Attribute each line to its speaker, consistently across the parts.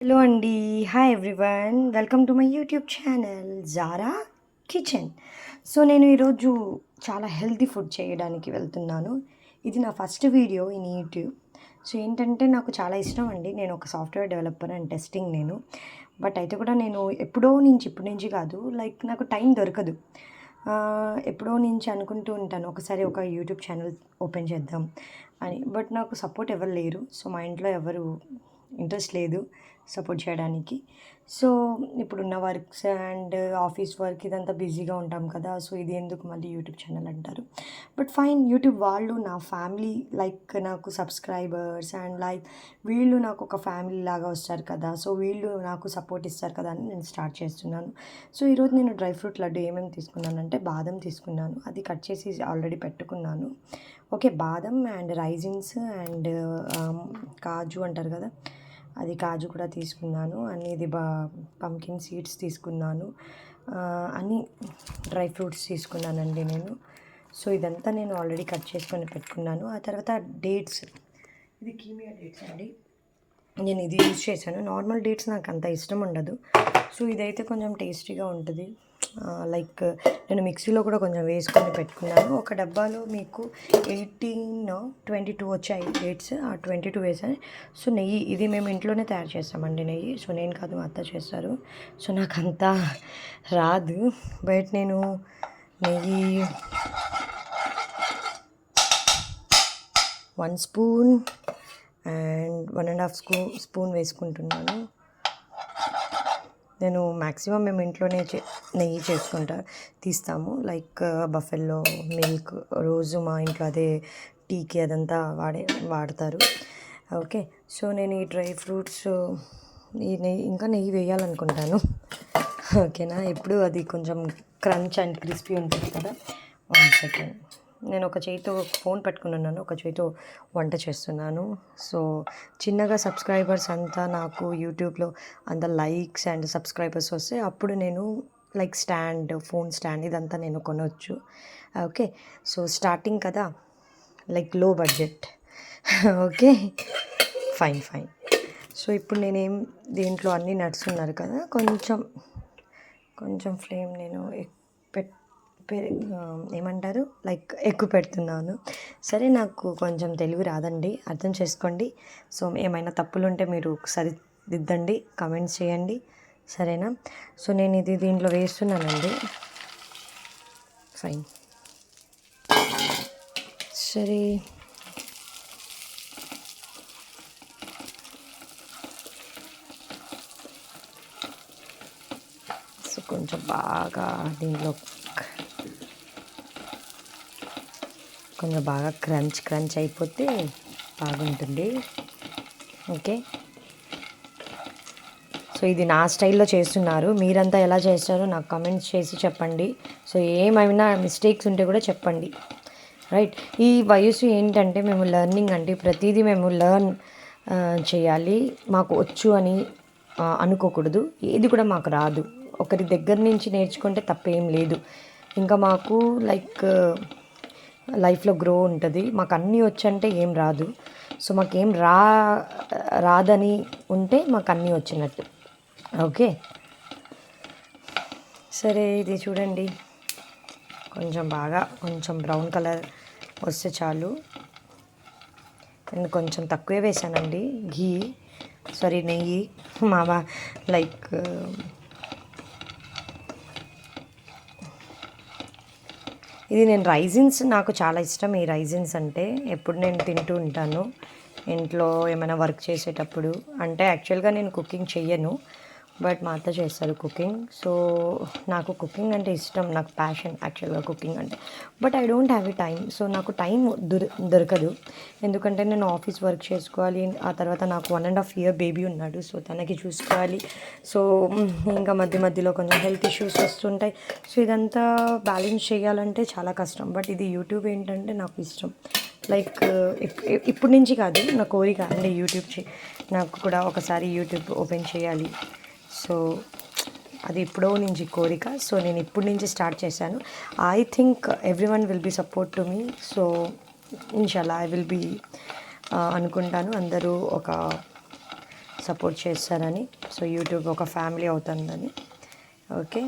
Speaker 1: Hello అండి. Hi everyone. Welcome to my YouTube channel Zara kitchen. So నేను ఈరోజు చాలా హెల్తీ ఫుడ్ చేయడానికి వెళ్తున్నాను. ఇది నా first video in YouTube. So ఏంటంటే నాకు చాలా ఇష్టం అండి. నేను ఒక సాఫ్ట్వేర్ డెవలపర్ అండ్ టెస్టింగ్ నేను. బట్ అయితే కూడా నేను ఇప్పటి నుంచి కాదు, లైక్ నాకు టైం దొరకదు. ఎప్పుడో నుంచి అనుకుంటూ ఉంటాను ఒకసారి ఒక యూట్యూబ్ ఛానల్ ఓపెన్ చేద్దాం అని. బట్ నాకు సపోర్ట్ ఎవరు లేరు. సో మా ఇంట్లో ఎవరు ఇంట్రెస్ట్ లేదు సపోర్ట్ చేయడానికి. సో ఇప్పుడున్న వర్క్స్ అండ్ ఆఫీస్ వర్క్ ఇదంతా బిజీగా ఉంటాం కదా. సో ఇది ఎందుకు మళ్ళీ యూట్యూబ్ ఛానల్ అంటారు. బట్ ఫైన్, యూట్యూబ్ వాళ్ళు నా ఫ్యామిలీ, లైక్ నాకు సబ్స్క్రైబర్స్ అండ్ లైక్ వీళ్ళు నాకు ఒక ఫ్యామిలీ లాగా వస్తారు కదా. సో వీళ్ళు నాకు సపోర్ట్ ఇస్తారు కదా అని నేను స్టార్ట్ చేస్తున్నాను. సో ఈరోజు నేను డ్రై ఫ్రూట్ లడ్డు ఏమేమి తీసుకున్నానంటే బాదం తీసుకున్నాను, అది కట్ చేసి ఆల్రెడీ పెట్టుకున్నాను. ఓకే, బాదం అండ్ రైజిన్స్ అండ్ కాజు అంటారు కదా, అది కాజు కూడా తీసుకున్నాను. అన్నీ ఇది పంకిన్ సీడ్స్ తీసుకున్నాను. అన్నీ డ్రై ఫ్రూట్స్ తీసుకున్నానండి నేను. సో ఇదంతా నేను ఆల్రెడీ కట్ చేసుకొని పెట్టుకున్నాను. ఆ తర్వాత డేట్స్, ఇది కీమియా డేట్స్ అండి. నేను ఇది యూజ్ చేశాను. నార్మల్ డేట్స్ నాకు అంత ఇష్టం ఉండదు. సో ఇదైతే కొంచెం టేస్టీగా ఉంటుంది. లైక్ నేను మిక్సీలో కూడా కొంచెం వేసుకొని పెట్టుకున్నాను. ఒక డబ్బాలో మీకు 22 వచ్చాయి డేట్స్. ఆ 22 వేసాను. సో నెయ్యి, ఇది మేము ఇంట్లోనే తయారు చేస్తామండి నెయ్యి. సో నేను కాదు, మా అత్త చేస్తారు. సో నాకు అంతా రాదు. బట్ నేను నెయ్యి 1 స్పూన్ అండ్ 1.5 స్పూన్ వేసుకుంటున్నాను. నేను మ్యాక్సిమం మేము ఇంట్లోనే నెయ్యి తీస్తాము. లైక్ బఫెల్లో మిల్క్, రోజు మా ఇంట్లో అదే టీకి అదంతా వాడతారు. ఓకే, సో నేను ఈ డ్రై ఫ్రూట్స్, ఈ నెయ్యి, ఇంకా నెయ్యి వేయాలనుకుంటాను. ఓకేనా, ఇప్పుడు అది కొంచెం క్రంచ్ అండ్ క్రిస్పీ ఉంటుంది కదా. 1 సెకండ్, నేను ఒక చేతితో ఫోన్ పెట్టుకున్నాను, ఒక చేతితో వంట చేస్తున్నాను. సో చిన్నగా సబ్స్క్రైబర్స్ అంతా నాకు యూట్యూబ్లో అంత లైక్స్ అండ్ సబ్స్క్రైబర్స్ వస్తే అప్పుడు నేను లైక్ ఫోన్ స్టాండ్ ఇదంతా నేను కొనవచ్చు. ఓకే, సో స్టార్టింగ్ కదా, లైక్ లో బడ్జెట్. Okay, fine. సో ఇప్పుడు నేనేం, దీంట్లో అన్ని నట్స్ ఉన్నారు కదా, కొంచెం ఫ్లేమ్ నేను ఏమంటారు, లైక్ ఎక్కువ పెడుతున్నాను. సరే, నాకు కొంచెం తెలుగు రాదండి, అర్థం చేసుకోండి. సో ఏమైనా తప్పులు ఉంటే మీరు సరిదిద్దండి, కామెంట్స్ చేయండి, సరేనా. సో నేను ఇది దీంట్లో వేస్తున్నానండి. ఫైన్, సరే. సో కొంచెం బాగా దీంట్లో కొంచెం బాగా క్రంచ్ అయిపోతే బాగుంటుంది. ఓకే, సో ఇది నా స్టైల్లో చేస్తున్నారు. మీరంతా ఎలా చేస్తారో నాకు కామెంట్స్ చేసి చెప్పండి. సో ఏమైనా మిస్టేక్స్ ఉంటే కూడా చెప్పండి, రైట్. ఈ వయసు ఏంటంటే మేము లెర్నింగ్ అండి, ప్రతిదీ మేము లెర్న్ చేయాలి. మాకు వచ్చు అని అనుకోకూడదు. ఏది కూడా మాకు రాదు. ఒకరి దగ్గర నుంచి నేర్చుకుంటే తప్పేం లేదు. ఇంకా మాకు లైక్ లైఫ్లో గ్రో ఉంటుంది. మాకు అన్నీ వచ్చంటే ఏం రాదు. సో మాకేం రాదని ఉంటే మాకు అన్నీ వచ్చినట్టు. ఓకే, సరే. ఇది చూడండి, కొంచెం బ్రౌన్ కలర్ వస్తే చాలు. నేను కొంచెం తక్కువే వేసానండి నెయ్యి. లైక్ ఇది నేను రైజిన్స్, నాకు చాలా ఇష్టం ఈ రైజిన్స్ అంటే. ఎప్పుడు నేను తింటూ ఉంటాను ఇంట్లో ఏమైనా వర్క్ చేసేటప్పుడు. అంటే యాక్చువల్గా నేను కుకింగ్ చెయ్యను, బట్ మా అత్త చేస్తారు కుకింగ్. సో నాకు కుకింగ్ అంటే ఇష్టం, నాకు ప్యాషన్ యాక్చువల్గా కుకింగ్ అంటే. But I don't have a time. So నాకు టైం దొరకదు, ఎందుకంటే నేను ఆఫీస్ వర్క్ చేసుకోవాలి. ఆ తర్వాత నాకు 1.5 year బేబీ ఉన్నాడు. సో తనకి చూసుకోవాలి. సో ఇంకా మధ్యలో కొంచెం హెల్త్ ఇష్యూస్ వస్తుంటాయి. సో ఇదంతా బ్యాలెన్స్ చేయాలంటే చాలా కష్టం. బట్ ఇది యూట్యూబ్ ఏంటంటే నాకు ఇష్టం. లైక్ ఇప్పటి నుంచి కాదు, నా కోరిక అంటే నాకు కూడా ఒకసారి యూట్యూబ్ ఓపెన్ చేయాలి. సో అది ఎప్పుడో నుంచి కోరిక. సో నేను ఇప్పటి నుంచి స్టార్ట్ చేశాను. I think everyone will be support to me. So ఇన్షాల్లా ఐ విల్ బీ అనుకుంటాను అందరూ ఒక సపోర్ట్ చేస్తారని. సో యూట్యూబ్ ఒక ఫ్యామిలీ అవుతుందని. ఓకే,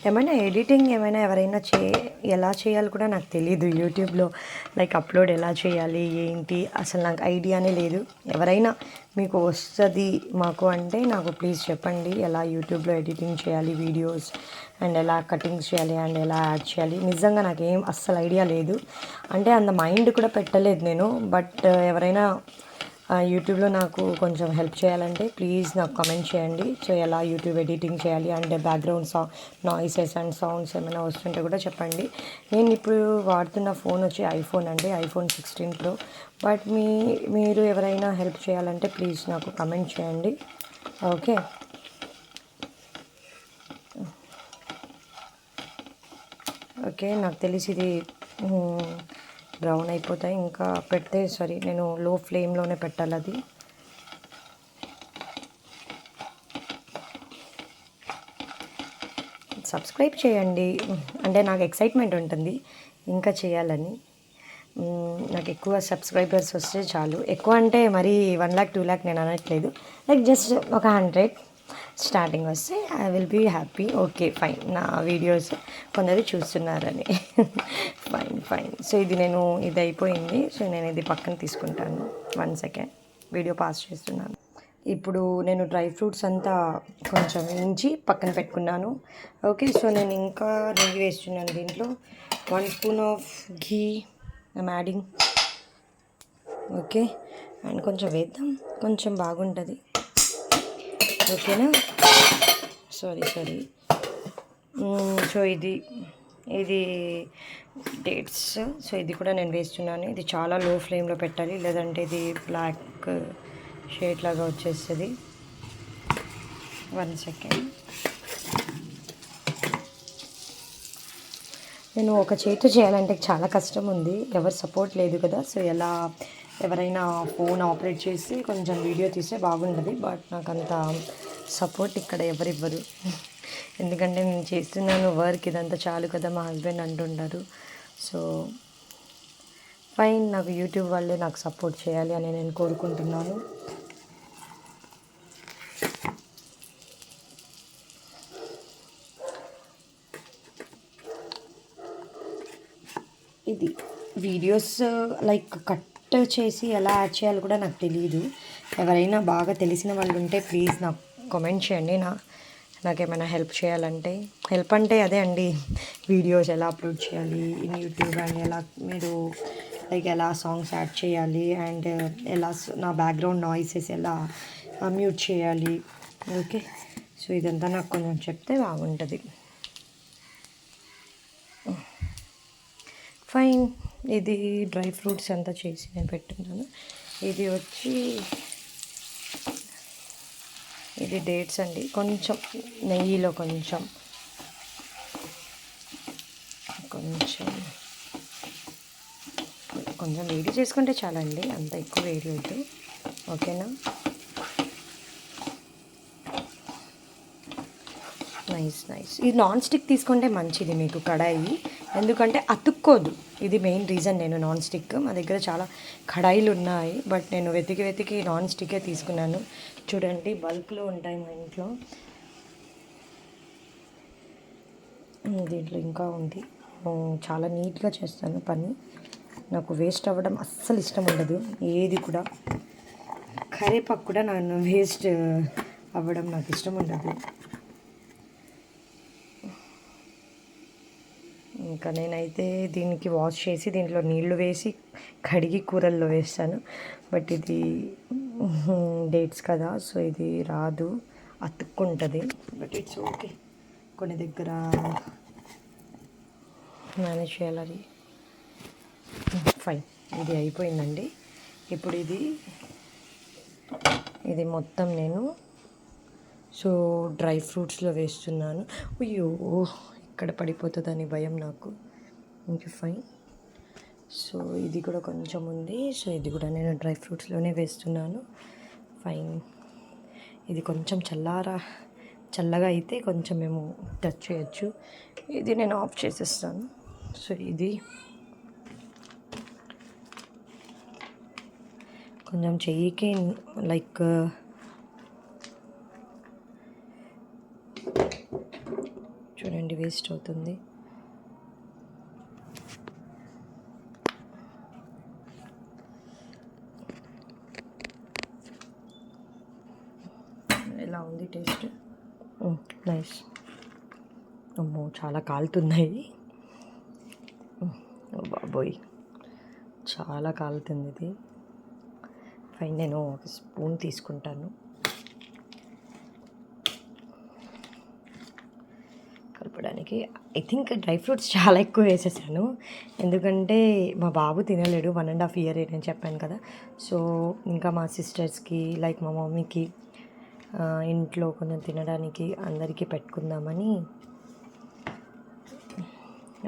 Speaker 1: ఏమైనా ఎడిటింగ్ ఎవరైనా ఎలా చేయాలి కూడా నాకు తెలీదు. యూట్యూబ్లో లైక్ అప్లోడ్ ఎలా చేయాలి ఏంటి అసలు నాకు ఐడియానే లేదు. ఎవరైనా మీకు వస్తుంది మాకు అంటే నాకు ప్లీజ్ చెప్పండి, ఎలా యూట్యూబ్లో ఎడిటింగ్ చేయాలి వీడియోస్, అండ్ ఎలా కటింగ్స్ చేయాలి, అండ్ ఎలా యాడ్ చేయాలి. నిజంగా నాకేం అస్సలు ఐడియా లేదు, అంటే అంత మైండ్ కూడా పెట్టలేదు నేను. బట్ ఎవరైనా యూట్యూబ్లో నాకు కొంచెం హెల్ప్ చేయాలంటే ప్లీజ్ నాకు కమెంట్ చేయండి. సో ఎలా యూట్యూబ్ ఎడిటింగ్ చేయాలి, and background noises and sounds ఏమైనా వస్తుంటే కూడా చెప్పండి. నేను ఇప్పుడు వాడుతున్న ఫోన్ వచ్చి ఐఫోన్ అండి, ఐఫోన్ 16 Pro. బట్ మీరు ఎవరైనా హెల్ప్ చేయాలంటే ప్లీజ్ నాకు కమెంట్ చేయండి. ఓకే, ఓకే, నాకు తెలిసి ఇది బ్రౌన్ అయిపోతాయి ఇంకా పెడితే. సారీ, నేను లో ఫ్లేమ్లోనే పెట్టాలి అది. సబ్స్క్రైబ్ చేయండి, అంటే నాకు ఎక్సైట్మెంట్ ఉంటుంది ఇంకా చేయాలని. నాకు ఎక్కువ సబ్స్క్రైబర్స్ వస్తే చాలు. ఎక్కువ అంటే మరీ 1 lakh 2 lakh నేను అనట్లేదు, లైక్ జస్ట్ ఒక 100 స్టార్టింగ్ వస్తే I will be happy. Okay fine, నా వీడియోస్ కొందరు చూస్తున్నారని. ఫైన్. సో ఇది అయిపోయింది. సో నేను ఇది పక్కన తీసుకుంటాను. 1 second వీడియో పాస్ చేస్తున్నాను. ఇప్పుడు నేను డ్రై ఫ్రూట్స్ అంతా కొంచెం వేయించి పక్కన పెట్టుకున్నాను. ఓకే, సో నేను ఇంకా నెయ్యి వేస్తున్నాను దీంట్లో. 1 spoon of ghee I'm adding. Okay, and కొంచెం వేద్దాం, కొంచెం బాగుంటుంది. ఓకేనా, సారీ. సో ఇది డేట్స్. సో ఇది కూడా నేను వేస్తున్నాను. ఇది చాలా లో ఫ్లేమ్లో పెట్టాలి, లేదంటే ఇది బ్లాక్ షేడ్ లాగా వచ్చేస్తుంది. 1 second. నేను ఒక చేతితో చేయాలంటే చాలా కష్టం ఉంది, ఎవరు సపోర్ట్ లేదు కదా. సో ఎవరైనా ఫోన్ ఆపరేట్ చేసి కొంచెం వీడియో తీస్తే బాగుంటుంది. బట్ నాకు అంత సపోర్ట్ ఇక్కడ ఎవరివ్వరు, ఎందుకంటే నేను చేస్తున్నాను వర్క్, ఇదంతా చాలు కదా మా హస్బెండ్ అంటుంటారు. సో ఫైన్, నాకు యూట్యూబ్ వాళ్ళే నాకు సపోర్ట్ చేయాలి అని నేను కోరుకుంటున్నాను. ఇది వీడియోస్ లైక్ కట్ చేసి ఎలా యాడ్ చేయాలో కూడా నాకు తెలియదు. ఎవరైనా బాగా తెలిసిన వాళ్ళు ఉంటే ప్లీజ్ నాకు కామెంట్ చేయండి. నాకేమైనా హెల్ప్ చేయాలంటే. హెల్ప్ అంటే అదే అండి, వీడియోస్ ఎలా అప్లోడ్ చేయాలి ఇన్ యూట్యూబ్, అండ్ ఎలా సాంగ్స్ యాడ్ చేయాలి, అండ్ నా బ్యాక్గ్రౌండ్ నాయిసెస్ ఎలా మ్యూట్ చేయాలి. ఓకే, సో ఇదంతా నాకు కొంచెం చెప్తే బాగుంటుంది. ఫైన్, ఇది డ్రై ఫ్రూట్స్ అంతా చేసి నేను పెట్టున్నాను. ఇది డేట్స్ అండి. కొంచెం నెయ్యిలో కొంచెం వేడి చేసుకుంటే చాలండి, అంత ఎక్కువ వేడి వద్దు. ఓకేనా, నైస్. ఇది నాన్ స్టిక్ తీసుకుంటే మంచిది మీకు కడాయి, ఎందుకంటే అతుక్కోదు. ఇది మెయిన్ రీజన్. నేను నాన్ స్టిక్, మా దగ్గర చాలా కడాయిలు ఉన్నాయి, బట్ నేను వెతికి నాన్ స్టిక్కే తీసుకున్నాను. చూడండి, బల్క్లో ఉంటాయి మా ఇంట్లో. దీంట్లో ఇంకా ఉంది. చాలా నీట్గా చేస్తాను పని. నాకు వేస్ట్ అవ్వడం అస్సలు ఇష్టం ఉండదు, ఏది కూడా. కరివేపాకు కూడా వేస్ట్ అవ్వడం నాకు ఇష్టం ఉండదు. ఇంకా నేనైతే దీనికి వాష్ చేసి దీంట్లో నీళ్లు వేసి కడిగి కూరల్లో వేస్తాను. బట్ ఇది డేట్స్ కదా, సో ఇది రాదు, అతుక్కుంటుంది. బట్ ఇట్స్ ఓకే, కొన్ని దగ్గర మేనేజ్ చేయాలి అది. ఫైన్, ఇది అయిపోయిందండి. ఇప్పుడు ఇది మొత్తం నేను డ్రై ఫ్రూట్స్లో వేస్తున్నాను. అయ్యో, ఇక్కడ పడిపోతుందని భయం నాకు. ఇంకా ఫైన్. సో ఇది కూడా కొంచెం ఉంది. సో ఇది కూడా నేను డ్రై ఫ్రూట్స్లోనే వేస్తున్నాను. ఫైన్, ఇది కొంచెం చల్లగా అయితే కొంచెం మేము టచ్ చేయొచ్చు. ఇది నేను ఆఫ్ చేసేస్తాను. సో ఇది కొంచెం చెయ్యికి లైక్ చూడండి వేస్ట్ అవుతుంది. ఎలా ఉంది టేస్ట్? నైస్. అమ్మో చాలా కాలుతున్నాయి. బాబోయ్ చాలా కాలుతుంది ఇది. ఫైన్, నేను ఒక స్పూన్ తీసుకుంటాను. కలపడానికి ఐ థింక్ డ్రై ఫ్రూట్స్ చాలా ఎక్కువ వేసేసాను, ఎందుకంటే మా బాబు తినలేడు. 1.5 year నేను చెప్పాను కదా. సో ఇంకా మా సిస్టర్స్కి లైక్ మా మమ్మీకి ఇంట్లో కొంచెం తినడానికి అందరికీ పెట్టుకుందామని,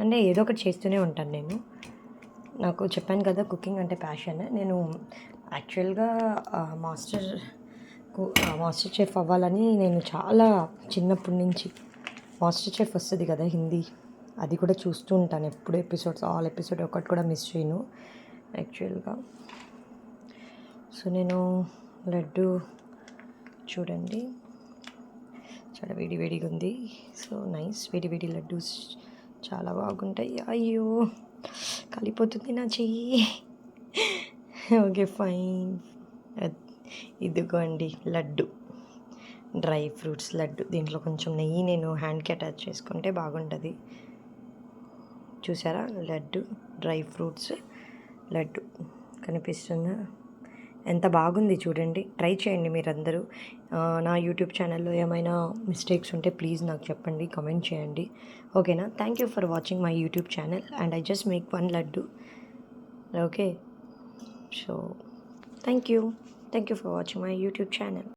Speaker 1: అంటే ఏదో ఒకటి చేస్తూనే ఉంటాను నేను. నాకు చెప్పాను కదా కుకింగ్ అంటే ప్యాషన్. నేను యాక్చువల్గా మాస్టర్ చెఫ్ అవ్వాలని నేను చాలా చిన్నప్పటి నుంచి, మాస్టర్ చెఫ్ వస్తుంది కదా హిందీ, అది కూడా చూస్తూ ఉంటాను ఎప్పుడు. ఆల్ ఎపిసోడ్ ఒకటి కూడా మిస్ చేయను యాక్చువల్గా. సో నేను లడ్డు చూడండి చాలా వేడిగా ఉంది. సో నైస్, వేడి లడ్డూస్ చాలా బాగుంటాయి. అయ్యో కాలిపోతుంది నా చెయ్యి. Okay fine. ఇదిగోండి లడ్డు, డ్రై ఫ్రూట్స్ లడ్డు. దీంట్లో కొంచెం నెయ్యి నేను హ్యాండ్కి అటాచ్ చేసుకుంటే బాగుంటుంది. చూసారా లడ్డు, డ్రై ఫ్రూట్స్ లడ్డు కనిపిస్తుందా? ఎంత బాగుంది చూడండి. ట్రై చేయండి మీరందరూ. నా యూట్యూబ్ ఛానల్లో ఏమైనా మిస్టేక్స్ ఉంటే ప్లీజ్ నాకు చెప్పండి, కామెంట్ చేయండి. ఓకేనా? Thank you for watching my YouTube channel and I just make 1 laddu. Okay, so thank you for watching my YouTube channel.